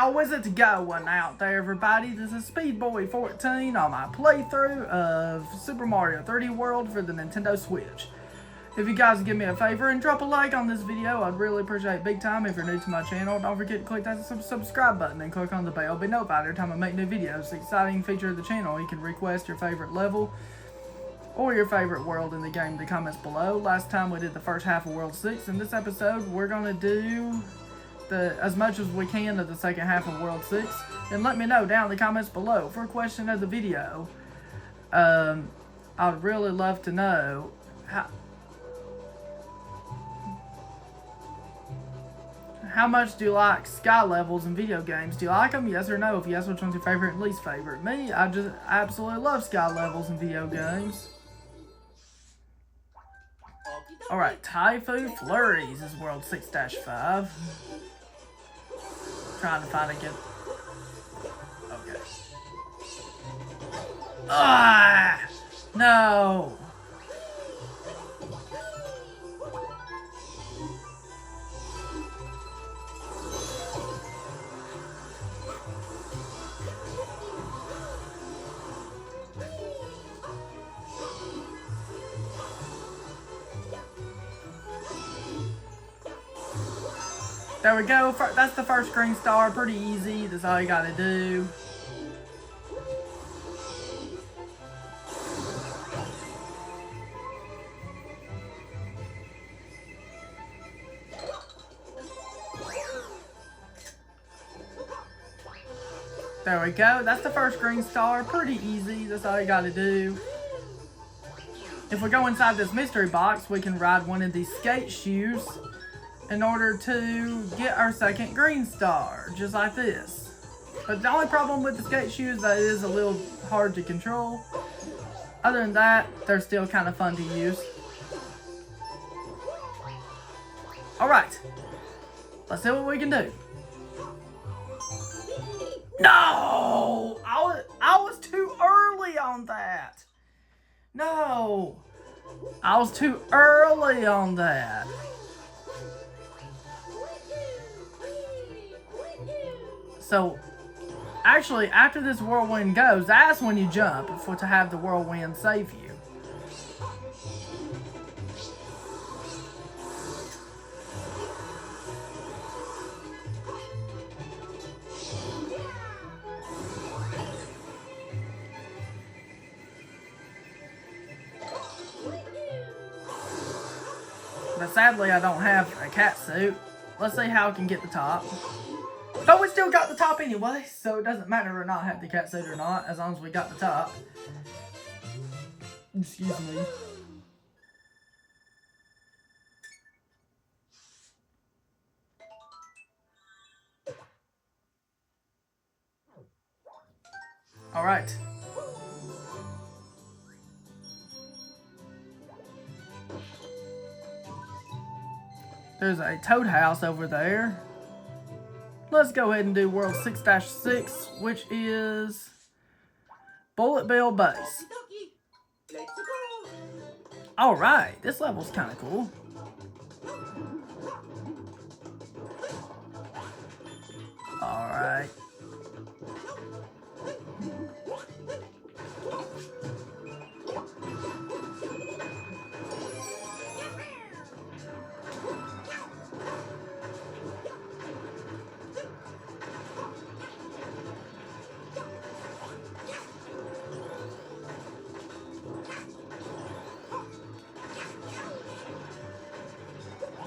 How is it going out there, everybody? This is Speedboy14 on my playthrough of Super Mario 3D World for the Nintendo Switch. If you guys give me a favor and drop a like on this video, I'd really appreciate it big time. If you're new to my channel, don't forget to click that subscribe button and click on the bell. Be notified every time I make new videos. It's an exciting feature of the channel. You can request your favorite level or your favorite world in the game in the comments below. Last time we did the first half of World 6. In this episode, we're going to do as much as we can of the second half of World 6. And let me know down in the comments below for a question of the video. I'd really love to know how much do you like sky levels in video games? Do you like them? Yes or no? If yes, which one's your favorite and least favorite? Me, I just absolutely love sky levels in video games. Alright, Typhoon Flurries is World 6-5. Trying to find a good... Okay. Ah! No! There we go. That's the first green star. Pretty easy. That's all you gotta do. There we go. That's the first green star. Pretty easy. That's all you gotta do. If we go inside this mystery box, we can ride one of these skate shoes in order to get our second green star, just like this. But the only problem with the skate shoes is that it is a little hard to control. Other than that, they're still kind of fun to use. Alright, let's see what we can do. No! I was too early on that. No! I was too early on that. So, actually, after this whirlwind goes, that's when you jump to have the whirlwind save you. But sadly, I don't have a cat suit. Let's see how I can get the top. But we still got the top anyway, so it doesn't matter or not have the cat suit or not, as long as we got the top. Excuse me. Alright. There's a toad house over there. Let's go ahead and do World 6-6, which is Bullet Bill Base. Alright, this level's kind of cool. Alright.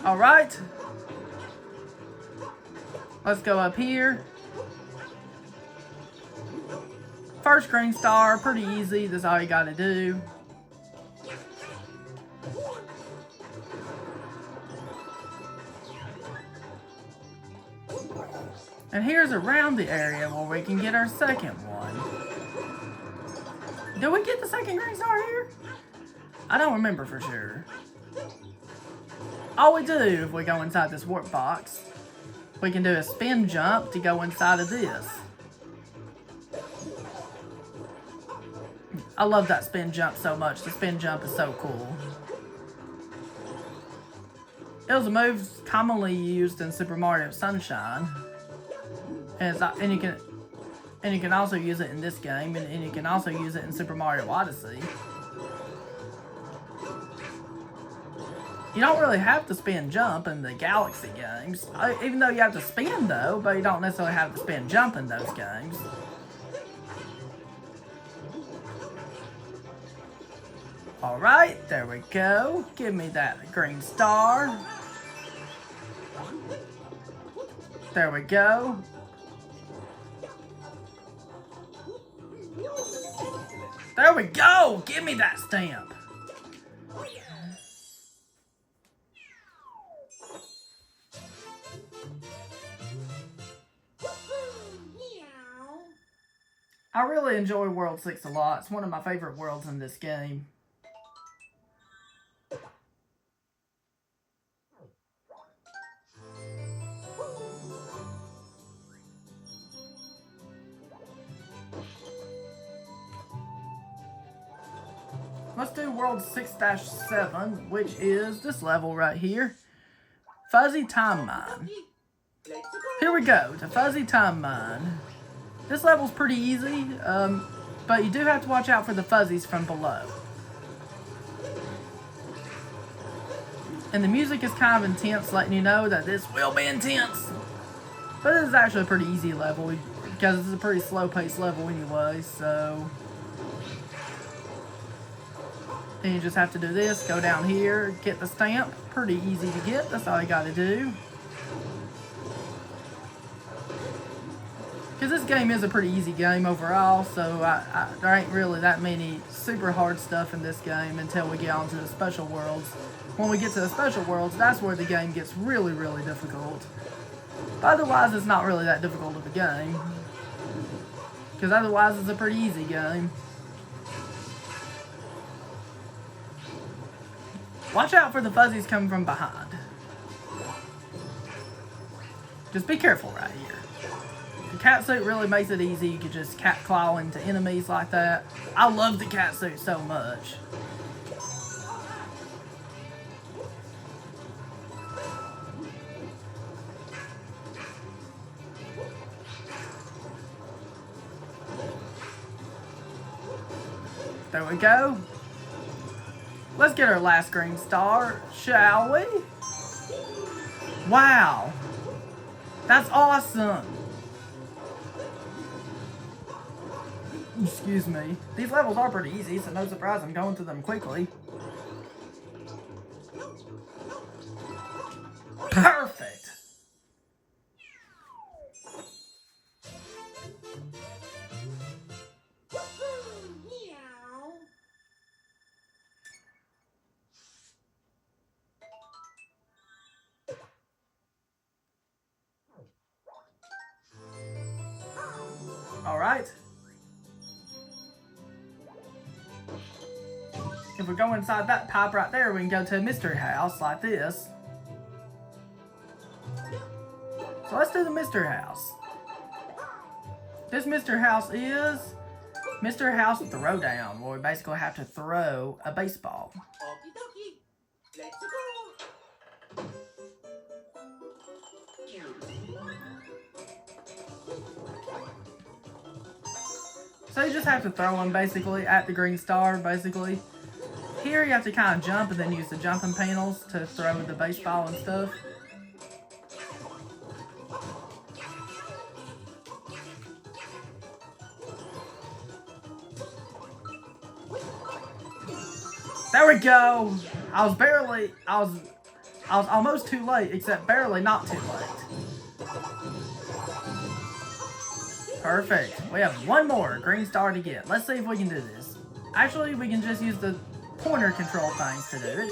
Alright, let's go up here. First green star, pretty easy, that's all you gotta do. And here's around the area where we can get our second one. Did we get the second green star here? I don't remember for sure. All we do, if we go inside this warp box, we can do a spin jump to go inside of this. I love that spin jump so much. The spin jump is so cool. It was a move commonly used in Super Mario Sunshine. And you can also use it in this game, and you can also use it in Super Mario Odyssey. You don't really have to spin jump in the Galaxy games, even though you have to spin though, but you don't necessarily have to spin jump in those games. Alright, there we go. Give me that green star. There we go. There we go! Give me that stamp! I really enjoy World 6 a lot. It's one of my favorite worlds in this game. Let's do World 6-7, which is this level right here. Fuzzy Time Mine. Here we go, to Fuzzy Time Mine. This level's pretty easy, but you do have to watch out for the fuzzies from below. And the music is kind of intense, letting you know that this will be intense. But this is actually a pretty easy level, because it's a pretty slow-paced level anyway, so... Then you just have to do this, go down here, get the stamp. Pretty easy to get, that's all you gotta do. Because this game is a pretty easy game overall, so there ain't really that many super hard stuff in this game until we get on to the special worlds. When we get to the special worlds, that's where the game gets really, really difficult. But otherwise, it's not really that difficult of a game. Because otherwise, it's a pretty easy game. Watch out for the fuzzies coming from behind. Just be careful right here. The cat suit really makes it easy. You can just cat claw into enemies like that. I love the cat suit so much. There we go. Let's get our last green star, shall we? Wow. That's awesome. Excuse me. These levels are pretty easy, so no surprise I'm going through them quickly. Perfect. All right. If we go inside that pipe right there, we can go to a mystery house like this. So let's do the mystery house. This mystery house is Mystery House Throwdown, where we basically have to throw a baseball. So you just have to throw them basically at the green star, basically. Here you have to kind of jump and then use the jumping panels to throw the baseball and stuff. There we go! I was almost too late, except barely not too late. Perfect. We have one more green star to get. Let's see if we can do this. Actually, we can just use the pointer control things to do it.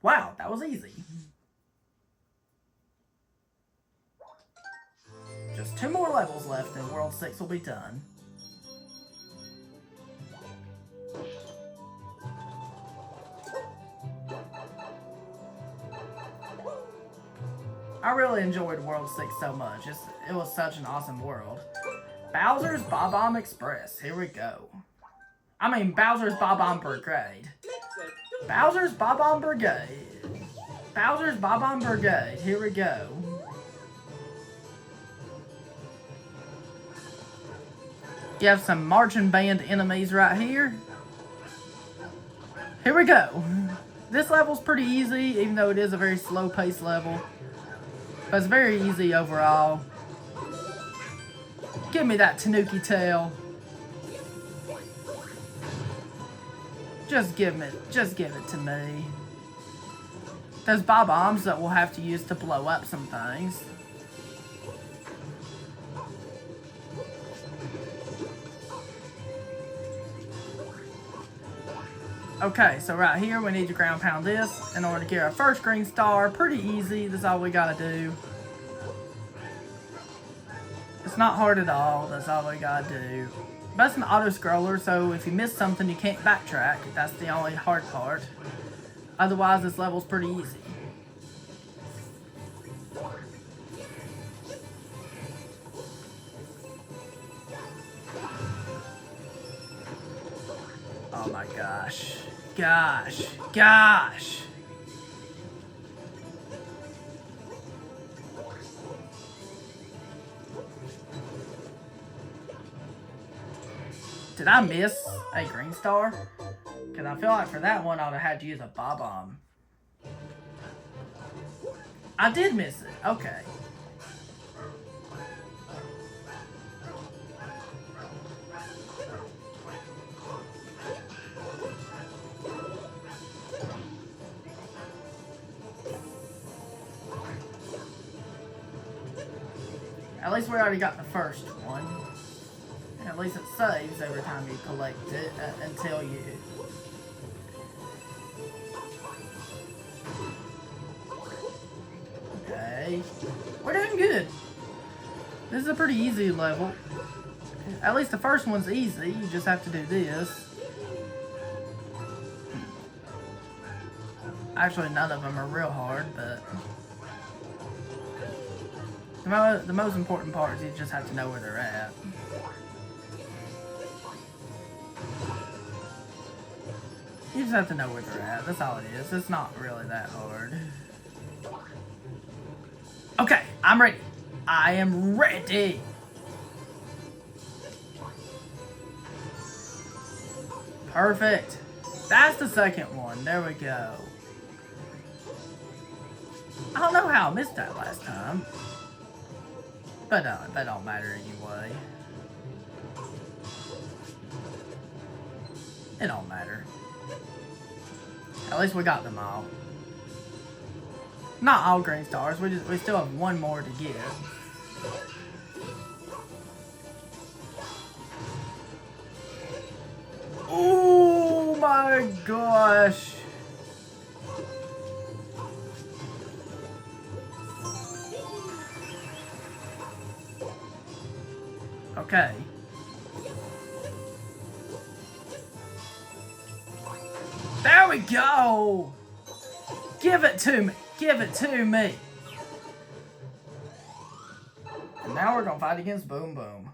Wow, that was easy. Just 2 more levels left and World 6 will be done. I really enjoyed World 6 so much. It was such an awesome world. Bowser's Bob-omb Express. Here we go. I mean, Bowser's Bob-omb Brigade. Bowser's Bob-omb Brigade. Bowser's Bob-omb Brigade. Here we go. You have some marching band enemies right here. Here we go. This level's pretty easy, even though it is a very slow-paced level. But it's very easy overall. Give me that Tanuki tail. Just give it to me. Those Bob-ombs that we'll have to use to blow up some things. Okay, so right here we need to ground pound this in order to get our first green star. Pretty easy, that's all we gotta do. It's not hard at all, that's all we gotta do. But it's an auto-scroller, so if you miss something you can't backtrack. That's the only hard part. Otherwise this level's pretty easy. Oh my gosh. Gosh. Did I miss a green star? Because I feel like for that one I would have had to use a Bob-omb. I did miss it. Okay. At least we already got the first one. At least it saves every time you collect it until you... Okay. We're doing good. This is a pretty easy level. At least the first one's easy. You just have to do this. Actually, none of them are real hard, but... The most important part is you just have to know where they're at. You just have to know where they're at. That's all it is. It's not really that hard. Okay, I'm ready. I am ready. Perfect. That's the second one. There we go. I don't know how I missed that last time. But that don't matter anyway. It don't matter. At least we got them all. Not all green stars. We still have one more to get. Oh my gosh. Okay. There we go! Give it to me! Give it to me! And now we're gonna fight against Boom Boom.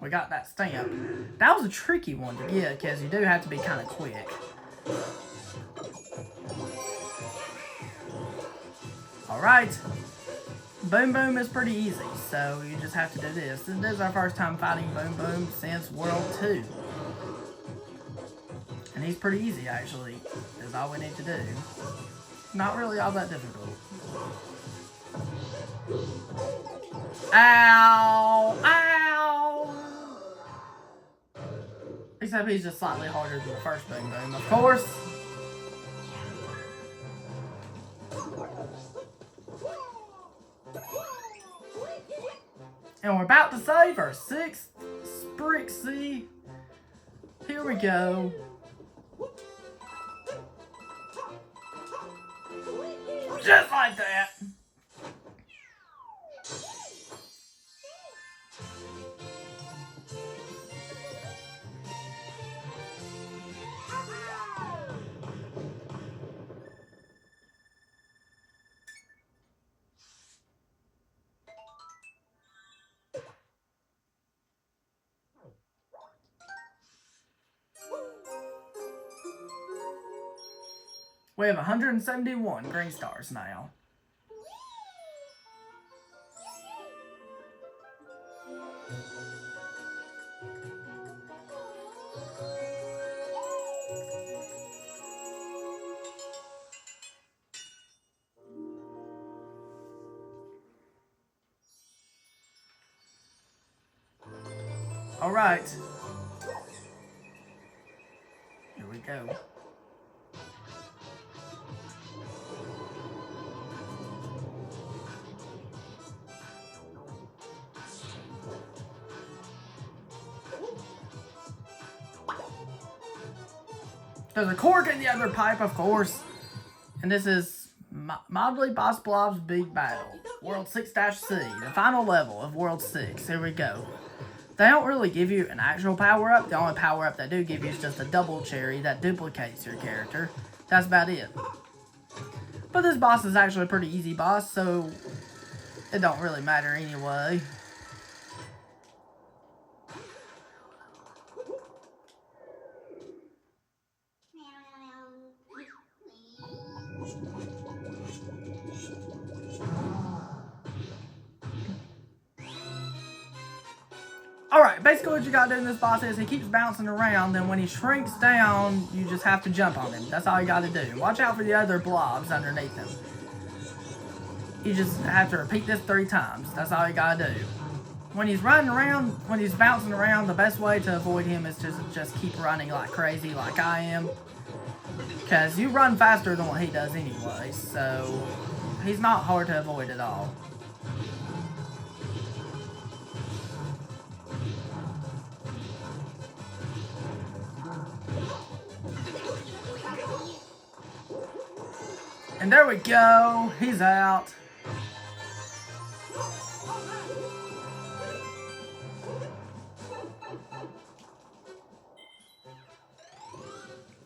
We got that stamp. That was a tricky one to get because you do have to be kind of quick. Alright. Boom Boom is pretty easy, so you just have to do this. This is our first time fighting Boom Boom since World 2. And he's pretty easy, actually. That's all we need to do. Not really all that difficult. Ow! Ow! Except he's just slightly harder than the first Boom Boom, of course. And we're about to save our 6th Sprixie. Here we go. Just like that. We have 171 green stars now. All right. Here we go. There's a cork in the other pipe, of course. And this is Mildly Boss Blob's Big Battle. World 6-C, the final level of World 6. Here we go. They don't really give you an actual power-up. The only power-up they do give you is just a double cherry that duplicates your character. That's about it. But this boss is actually a pretty easy boss, so it don't really matter anyway. Alright, basically what you gotta do in this boss is he keeps bouncing around, then when he shrinks down, you just have to jump on him. That's all you gotta do. Watch out for the other blobs underneath him. You just have to repeat this 3 times. That's all you gotta do. When he's running around, when he's bouncing around, the best way to avoid him is to just keep running like crazy, like I am. Because you run faster than what he does anyway, so he's not hard to avoid at all. And there we go. He's out.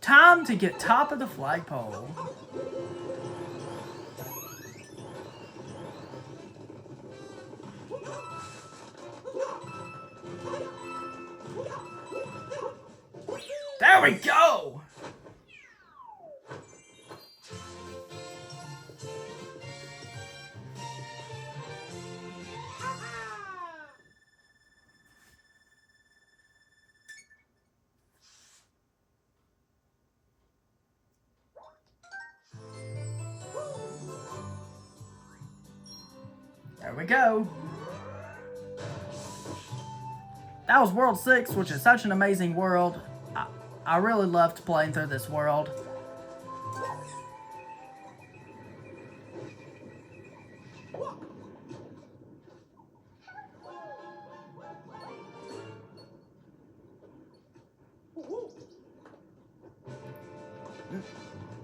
Time to get top of the flagpole. There we go. There we go. That was World 6, which is such an amazing world. I really loved playing through this world.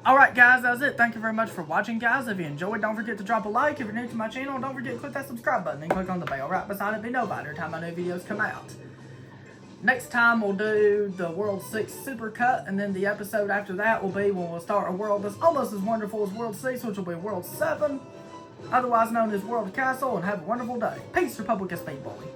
Alright guys, that was it. Thank you very much for watching, guys. If you enjoyed, don't forget to drop a like. If you're new to my channel, don't forget to click that subscribe button and click on the bell right beside it to be notified every time my new videos come out. Next time we'll do the World 6 Super Cut, and then the episode after that will be when we'll start a world that's almost as wonderful as World 6, which will be World 7, otherwise known as World Castle, and have a wonderful day. Peace, Republic of Speedboy.